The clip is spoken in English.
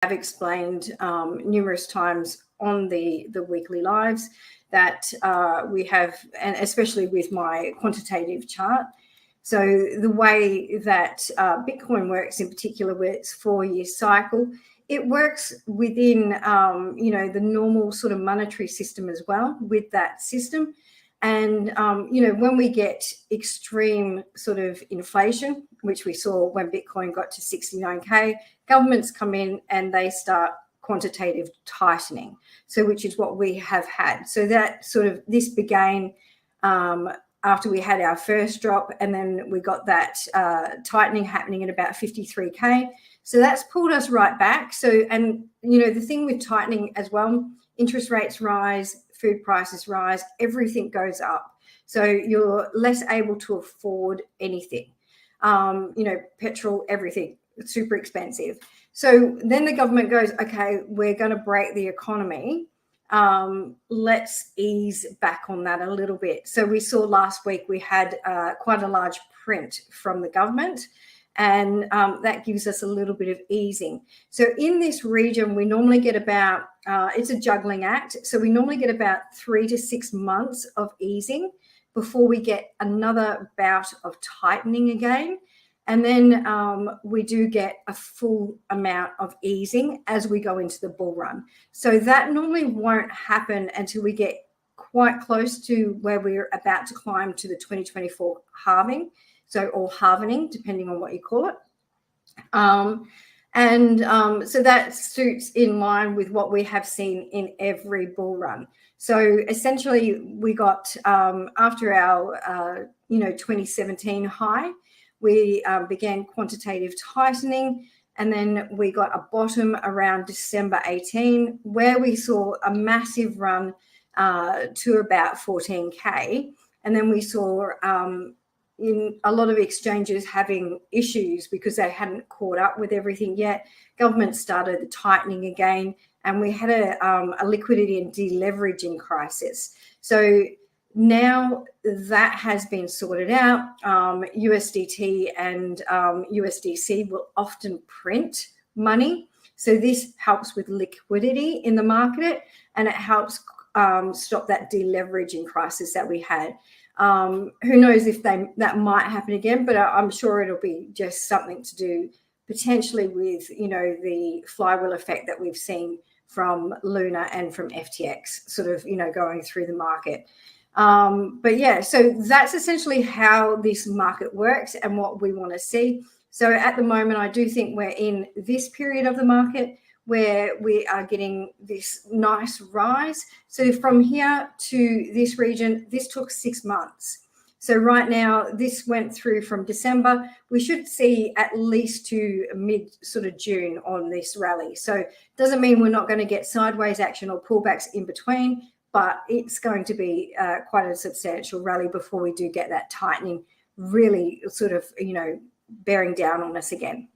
have explained numerous times on the weekly lives that we have, and especially with my quantitative chart. So the way that Bitcoin works in particular, where it's 4-year cycle, it works within, the normal sort of monetary system as well with that system. And, when we get extreme sort of inflation, which we saw when Bitcoin got to 69K, governments come in and they start quantitative tightening. So which is what we have had. So that sort of, this began after we had our first drop, and then we got that tightening happening at about 53K. So that's pulled us right back. So, and, the thing with tightening as well, interest rates rise, food prices rise, everything goes up. So you're less able to afford anything. Petrol, everything, it's super expensive. So then the government goes, okay, we're going to break the economy. Let's ease back on that a little bit. So we saw last week we had quite a large print from the government, and that gives us a little bit of easing. So in this region, we normally get about, it's a juggling act. So we normally get about 3 to 6 months of easing before we get another bout of tightening again. And then we do get a full amount of easing as we go into the bull run. So that normally won't happen until we get quite close to where we're about to climb to the 2024 halving. So, or halvening, depending on what you call it. So that suits in line with what we have seen in every bull run. So essentially we got, after our, 2017 high, we began quantitative tightening, and then we got a bottom around December 18, where we saw a massive run to about 14K. And then we saw in a lot of exchanges having issues because they hadn't caught up with everything yet. Government started the tightening again, and we had a liquidity and deleveraging crisis. So now that has been sorted out. USDT and USDC will often print money. So this helps with liquidity in the market, and it helps stop that deleveraging crisis that we had. Who knows if that might happen again, but I'm sure it'll be just something to do potentially with, the flywheel effect that we've seen from Luna and from FTX sort of, going through the market. But yeah, so that's essentially how this market works and what we want to see. So at the moment, I do think we're in this period of the market where we are getting this nice rise. So from here to this region, this took 6 months. So right now, this went through from December. We should see at least to mid sort of June on this rally. So it doesn't mean we're not going to get sideways action or pullbacks in between, but it's going to be quite a substantial rally before we do get that tightening really sort of, bearing down on us again.